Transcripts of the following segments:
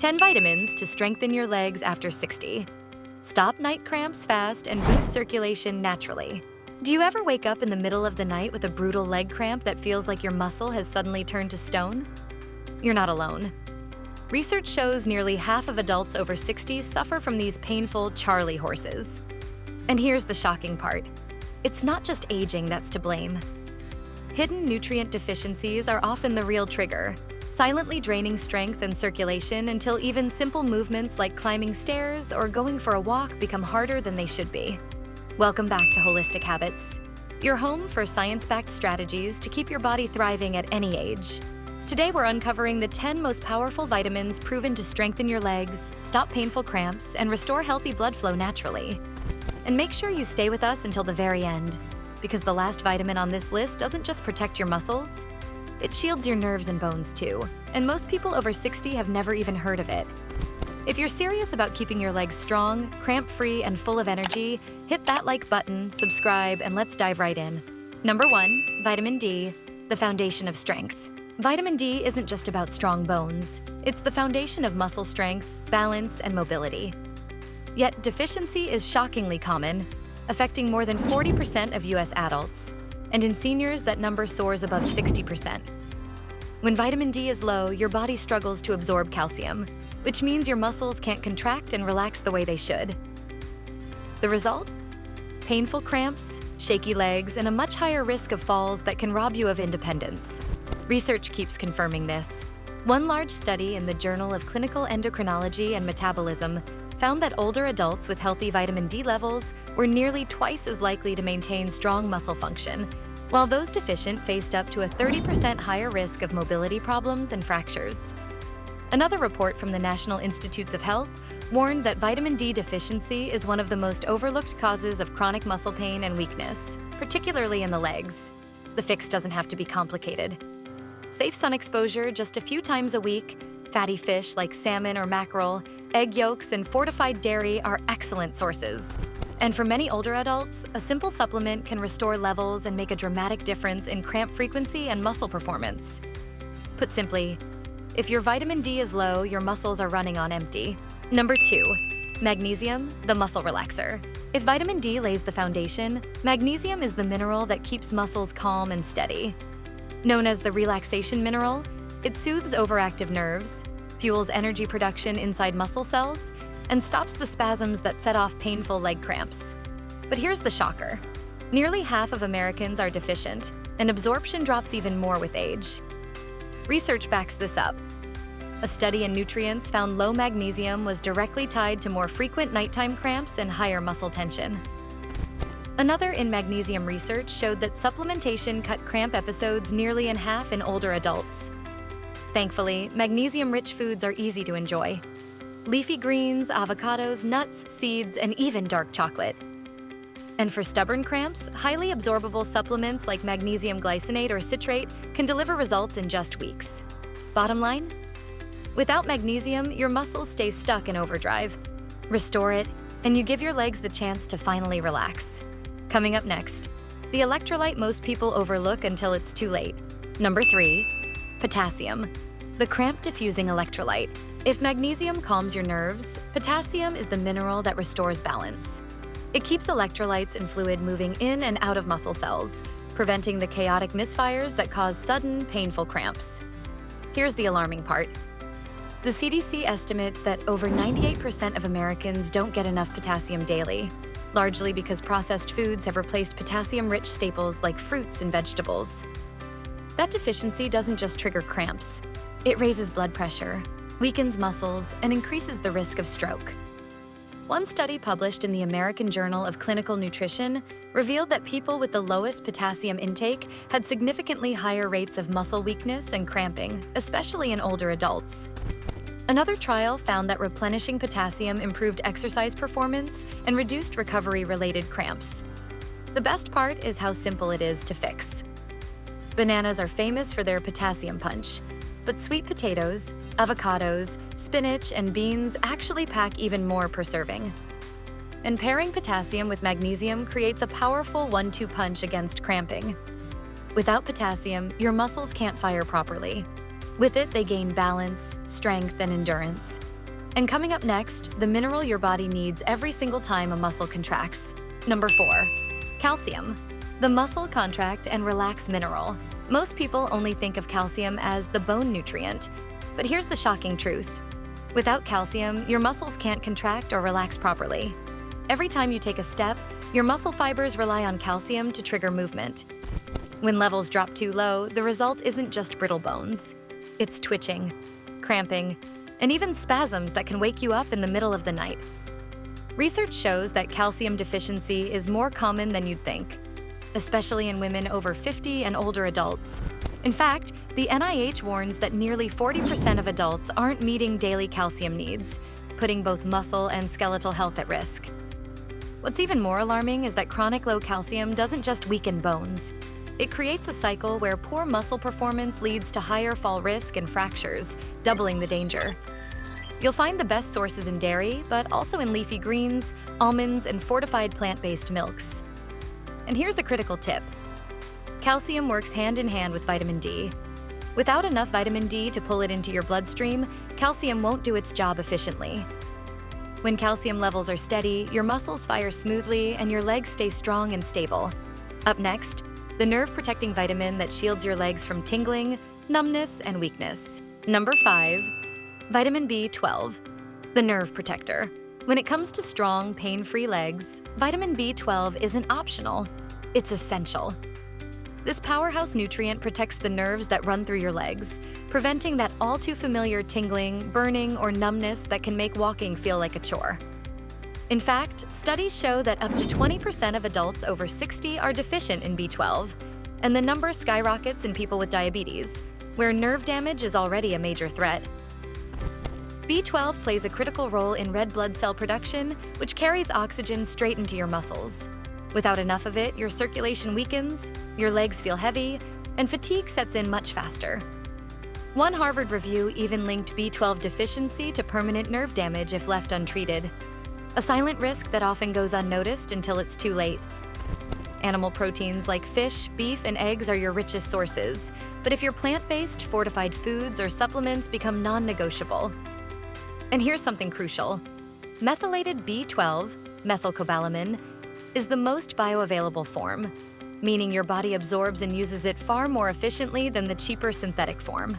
10 vitamins to strengthen your legs after 60. Stop night cramps fast and boost circulation naturally. Do you ever wake up in the middle of the night with a brutal leg cramp that feels like your muscle has suddenly turned to stone? You're not alone. Research shows nearly half of adults over 60 suffer from these painful Charlie horses. And here's the shocking part. It's not just aging that's to blame. Hidden nutrient deficiencies are often the real trigger, silently draining strength and circulation until even simple movements like climbing stairs or going for a walk become harder than they should be. Welcome back to Holistic Habits, your home for science-backed strategies to keep your body thriving at any age. Today we're uncovering the 10 most powerful vitamins proven to strengthen your legs, stop painful cramps, and restore healthy blood flow naturally. And make sure you stay with us until the very end, because the last vitamin on this list doesn't just protect your muscles, it shields your nerves and bones too, and most people over 60 have never even heard of it. If you're serious about keeping your legs strong, cramp-free, and full of energy, hit that like button, subscribe, and let's dive right in. Number 1, vitamin D, the foundation of strength. Vitamin D isn't just about strong bones. It's the foundation of muscle strength, balance, and mobility. Yet deficiency is shockingly common, affecting more than 40% of US adults, and in seniors that number soars above 60%. When vitamin D is low, your body struggles to absorb calcium, which means your muscles can't contract and relax the way they should. The result? Painful cramps, shaky legs, and a much higher risk of falls that can rob you of independence. Research keeps confirming this. One large study in the Journal of Clinical Endocrinology and Metabolism found that older adults with healthy vitamin D levels were nearly twice as likely to maintain strong muscle function, while those deficient faced up to a 30% higher risk of mobility problems and fractures. Another report from the National Institutes of Health warned that vitamin D deficiency is one of the most overlooked causes of chronic muscle pain and weakness, particularly in the legs. The fix doesn't have to be complicated. Safe sun exposure just a few times a week, fatty fish like salmon or mackerel, egg yolks, and fortified dairy are excellent sources. And for many older adults, a simple supplement can restore levels and make a dramatic difference in cramp frequency and muscle performance. Put simply, if your vitamin D is low, your muscles are running on empty. Number 2, magnesium, the muscle relaxer. If vitamin D lays the foundation, magnesium is the mineral that keeps muscles calm and steady. Known as the relaxation mineral, it soothes overactive nerves, fuels energy production inside muscle cells, and stops the spasms that set off painful leg cramps. But here's the shocker. Nearly half of Americans are deficient, and absorption drops even more with age. Research backs this up. A study in nutrients found low magnesium was directly tied to more frequent nighttime cramps and higher muscle tension. Another in magnesium research showed that supplementation cut cramp episodes nearly in half in older adults. Thankfully, magnesium-rich foods are easy to enjoy. Leafy greens, avocados, nuts, seeds, and even dark chocolate. And for stubborn cramps, highly absorbable supplements like magnesium glycinate or citrate can deliver results in just weeks. Bottom line? Without magnesium, your muscles stay stuck in overdrive. Restore it, and you give your legs the chance to finally relax. Coming up next, the electrolyte most people overlook until it's too late. Number 3, potassium, the cramp-diffusing electrolyte. If magnesium calms your nerves, potassium is the mineral that restores balance. It keeps electrolytes and fluid moving in and out of muscle cells, preventing the chaotic misfires that cause sudden, painful cramps. Here's the alarming part. The CDC estimates that over 98% of Americans don't get enough potassium daily, largely because processed foods have replaced potassium-rich staples like fruits and vegetables. That deficiency doesn't just trigger cramps. It raises blood pressure, weakens muscles, and increases the risk of stroke. One study published in the American Journal of Clinical Nutrition revealed that people with the lowest potassium intake had significantly higher rates of muscle weakness and cramping, especially in older adults. Another trial found that replenishing potassium improved exercise performance and reduced recovery-related cramps. The best part is how simple it is to fix. Bananas are famous for their potassium punch, but sweet potatoes, avocados, spinach, and beans actually pack even more per serving. And pairing potassium with magnesium creates a powerful 1-2 punch against cramping. Without potassium, your muscles can't fire properly. With it, they gain balance, strength, and endurance, And coming up next, the mineral your body needs every single time a muscle contracts. Number 4, calcium, the muscle contract and relax mineral. Most people only think of calcium as the bone nutrient, but here's the shocking truth. Without calcium, your muscles can't contract or relax properly. Every time you take a step, your muscle fibers rely on calcium to trigger movement. When levels drop too low, the result isn't just brittle bones. It's twitching, cramping, and even spasms that can wake you up in the middle of the night. Research shows that calcium deficiency is more common than you'd think, especially in women over 50 and older adults. In fact, the NIH warns that nearly 40% of adults aren't meeting daily calcium needs, putting both muscle and skeletal health at risk. What's even more alarming is that chronic low calcium doesn't just weaken bones. It creates a cycle where poor muscle performance leads to higher fall risk and fractures, doubling the danger. You'll find the best sources in dairy, but also in leafy greens, almonds, and fortified plant-based milks. And here's a critical tip. Calcium works hand in hand with vitamin D. Without enough vitamin D to pull it into your bloodstream, calcium won't do its job efficiently. When calcium levels are steady, your muscles fire smoothly and your legs stay strong and stable. Up next, the nerve-protecting vitamin that shields your legs from tingling, numbness, and weakness. Number 5, vitamin B12, the nerve protector. When it comes to strong, pain-free legs, vitamin B12 isn't optional, it's essential. This powerhouse nutrient protects the nerves that run through your legs, preventing that all-too-familiar tingling, burning, or numbness that can make walking feel like a chore. In fact, studies show that up to 20% of adults over 60 are deficient in B12, and the number skyrockets in people with diabetes, where nerve damage is already a major threat. B12 plays a critical role in red blood cell production, which carries oxygen straight into your muscles. Without enough of it, your circulation weakens, your legs feel heavy, and fatigue sets in much faster. One Harvard review even linked B12 deficiency to permanent nerve damage if left untreated, a silent risk that often goes unnoticed until it's too late. Animal proteins like fish, beef, and eggs are your richest sources, but if you're plant-based, fortified foods or supplements become non-negotiable. And here's something crucial. Methylated B12, methylcobalamin, is the most bioavailable form, meaning your body absorbs and uses it far more efficiently than the cheaper synthetic form.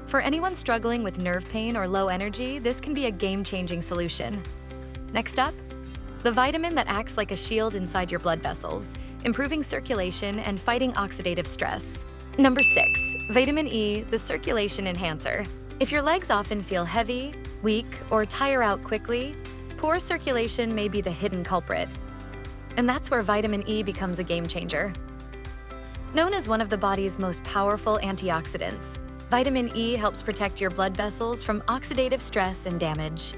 For anyone struggling with nerve pain or low energy, this can be a game-changing solution. Next up, the vitamin that acts like a shield inside your blood vessels, improving circulation and fighting oxidative stress. Number 6, vitamin E, the circulation enhancer. If your legs often feel heavy, weak, or tire out quickly, poor circulation may be the hidden culprit. And that's where vitamin E becomes a game changer. Known as one of the body's most powerful antioxidants, vitamin E helps protect your blood vessels from oxidative stress and damage.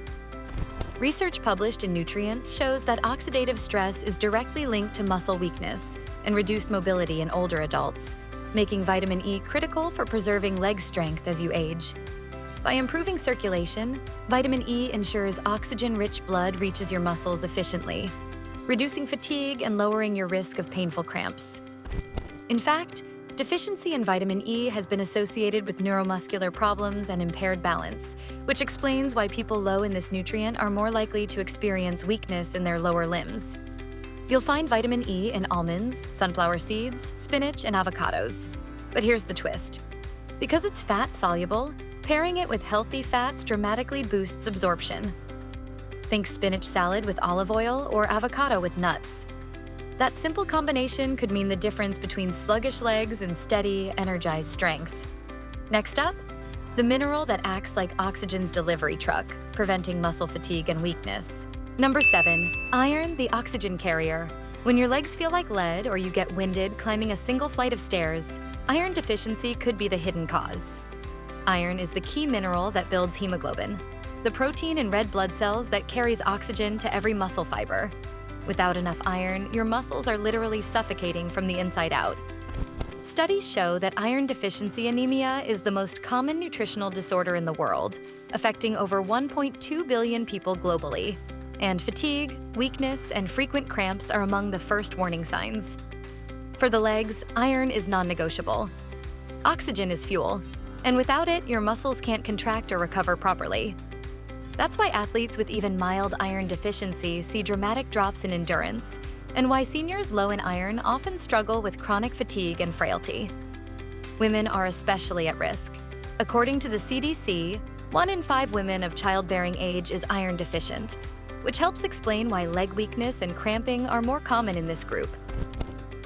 Research published in Nutrients shows that oxidative stress is directly linked to muscle weakness and reduced mobility in older adults, making vitamin E critical for preserving leg strength as you age. By improving circulation, vitamin E ensures oxygen-rich blood reaches your muscles efficiently, reducing fatigue and lowering your risk of painful cramps. In fact, deficiency in vitamin E has been associated with neuromuscular problems and impaired balance, which explains why people low in this nutrient are more likely to experience weakness in their lower limbs. You'll find vitamin E in almonds, sunflower seeds, spinach, and avocados. But here's the twist. Because it's fat-soluble, pairing it with healthy fats dramatically boosts absorption. Think spinach salad with olive oil or avocado with nuts. That simple combination could mean the difference between sluggish legs and steady, energized strength. Next up, the mineral that acts like oxygen's delivery truck, preventing muscle fatigue and weakness. Number 7, iron, the oxygen carrier. When your legs feel like lead or you get winded climbing a single flight of stairs, iron deficiency could be the hidden cause. Iron is the key mineral that builds hemoglobin, the protein in red blood cells that carries oxygen to every muscle fiber. Without enough iron, your muscles are literally suffocating from the inside out. Studies show that iron deficiency anemia is the most common nutritional disorder in the world, affecting over 1.2 billion people globally. And fatigue, weakness, and frequent cramps are among the first warning signs. For the legs, iron is non-negotiable. Oxygen is fuel, and without it, your muscles can't contract or recover properly. That's why athletes with even mild iron deficiency see dramatic drops in endurance, and why seniors low in iron often struggle with chronic fatigue and frailty. Women are especially at risk. According to the CDC, 1 in 5 women of childbearing age is iron deficient, which helps explain why leg weakness and cramping are more common in this group.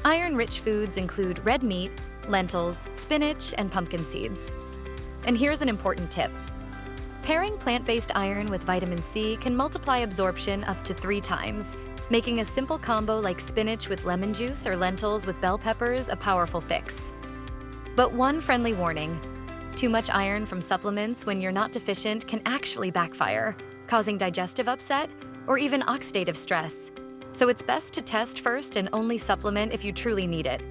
Iron-rich foods include red meat, lentils, spinach, and pumpkin seeds. And here's an important tip. Pairing plant-based iron with vitamin C can multiply absorption up to 3 times, making a simple combo like spinach with lemon juice or lentils with bell peppers a powerful fix. But one friendly warning: too much iron from supplements when you're not deficient can actually backfire, causing digestive upset or even oxidative stress. So it's best to test first and only supplement if you truly need it.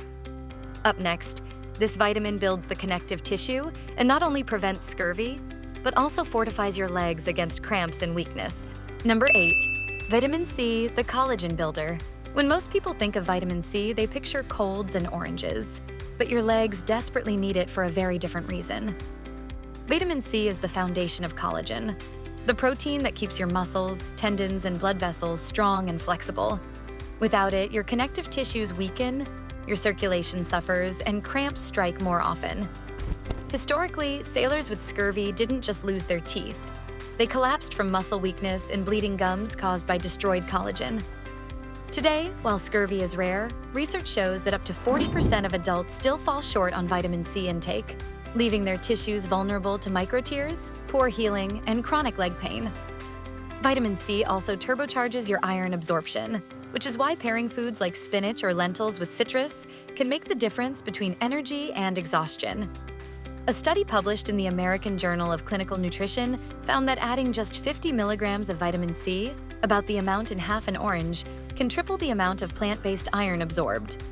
Up next, this vitamin builds the connective tissue and not only prevents scurvy, but also fortifies your legs against cramps and weakness. Number 8, vitamin C, the collagen builder. When most people think of vitamin C, they picture colds and oranges, but your legs desperately need it for a very different reason. Vitamin C is the foundation of collagen, the protein that keeps your muscles, tendons, and blood vessels strong and flexible. Without it, your connective tissues weaken, your circulation suffers, and cramps strike more often. Historically, sailors with scurvy didn't just lose their teeth. They collapsed from muscle weakness and bleeding gums caused by destroyed collagen. Today, while scurvy is rare, research shows that up to 40% of adults still fall short on vitamin C intake, leaving their tissues vulnerable to microtears, poor healing, and chronic leg pain. Vitamin C also turbocharges your iron absorption, which is why pairing foods like spinach or lentils with citrus can make the difference between energy and exhaustion. A study published in the American Journal of Clinical Nutrition found that adding just 50 milligrams of vitamin C, about the amount in half an orange, can triple the amount of plant-based iron absorbed.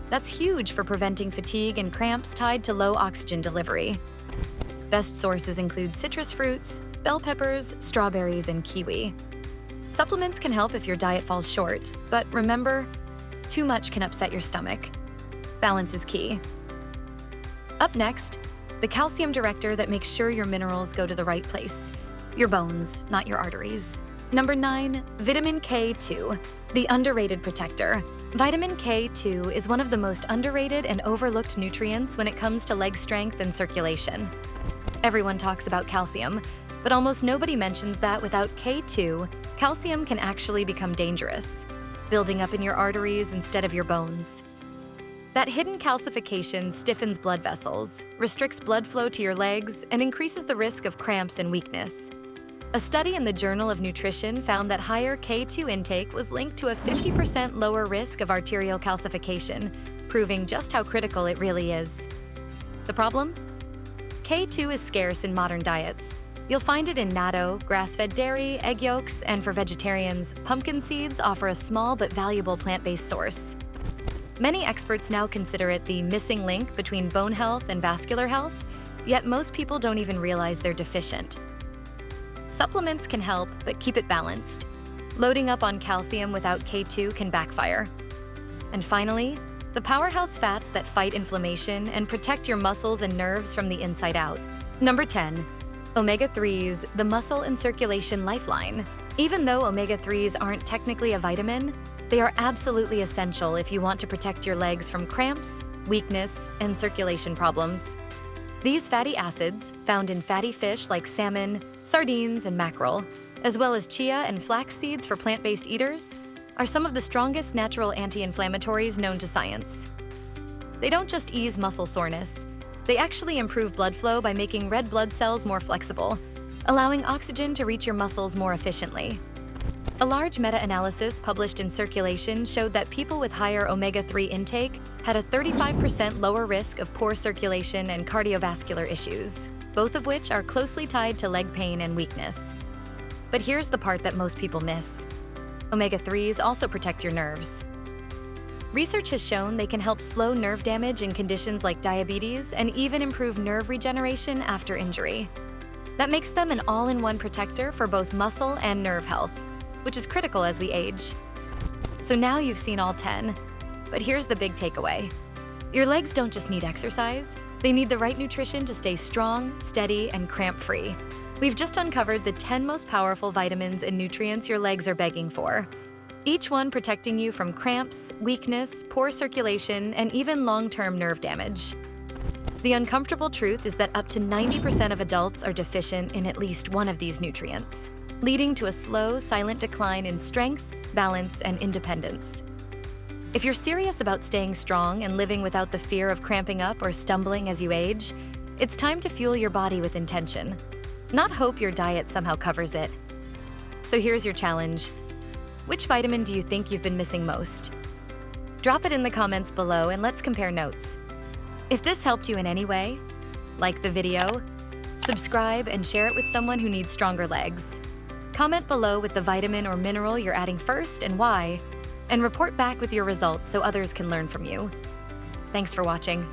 That's huge for preventing fatigue and cramps tied to low oxygen delivery. Best sources include citrus fruits, bell peppers, strawberries, and kiwi. Supplements can help if your diet falls short, but remember, too much can upset your stomach. Balance is key. Up next, the calcium director that makes sure your minerals go to the right place. Your bones, not your arteries. Number 9, vitamin K2, the underrated protector. Vitamin K2 is one of the most underrated and overlooked nutrients when it comes to leg strength and circulation. Everyone talks about calcium, but almost nobody mentions that without K2, calcium can actually become dangerous, building up in your arteries instead of your bones. That hidden calcification stiffens blood vessels, restricts blood flow to your legs, and increases the risk of cramps and weakness. A study in the Journal of Nutrition found that higher K2 intake was linked to a 50% lower risk of arterial calcification, proving just how critical it really is. The problem? K2 is scarce in modern diets. You'll find it in natto, grass-fed dairy, egg yolks, and for vegetarians, pumpkin seeds offer a small but valuable plant-based source. Many experts now consider it the missing link between bone health and vascular health, yet most people don't even realize they're deficient. Supplements can help, but keep it balanced. Loading up on calcium without K2 can backfire. And finally, the powerhouse fats that fight inflammation and protect your muscles and nerves from the inside out. Number 10, omega-3s, the muscle and circulation lifeline. Even though omega-3s aren't technically a vitamin, they are absolutely essential if you want to protect your legs from cramps, weakness, and circulation problems. These fatty acids, found in fatty fish like salmon, sardines, and mackerel, as well as chia and flax seeds for plant-based eaters, are some of the strongest natural anti-inflammatories known to science. They don't just ease muscle soreness, they actually improve blood flow by making red blood cells more flexible, allowing oxygen to reach your muscles more efficiently. A large meta-analysis published in Circulation showed that people with higher omega-3 intake had a 35% lower risk of poor circulation and cardiovascular issues, both of which are closely tied to leg pain and weakness. But here's the part that most people miss. Omega-3s also protect your nerves. Research has shown they can help slow nerve damage in conditions like diabetes and even improve nerve regeneration after injury. That makes them an all-in-one protector for both muscle and nerve health, which is critical as we age. So now you've seen all 10, but here's the big takeaway. Your legs don't just need exercise, they need the right nutrition to stay strong, steady, and cramp-free. We've just uncovered the 10 most powerful vitamins and nutrients your legs are begging for, each one protecting you from cramps, weakness, poor circulation, and even long-term nerve damage. The uncomfortable truth is that up to 90% of adults are deficient in at least one of these nutrients, leading to a slow, silent decline in strength, balance, and independence. If you're serious about staying strong and living without the fear of cramping up or stumbling as you age, it's time to fuel your body with intention, not hope your diet somehow covers it. So here's your challenge. Which vitamin do you think you've been missing most? Drop it in the comments below and let's compare notes. If this helped you in any way, like the video, subscribe and share it with someone who needs stronger legs. Comment below with the vitamin or mineral you're adding first and why, and report back with your results so others can learn from you. Thanks for watching.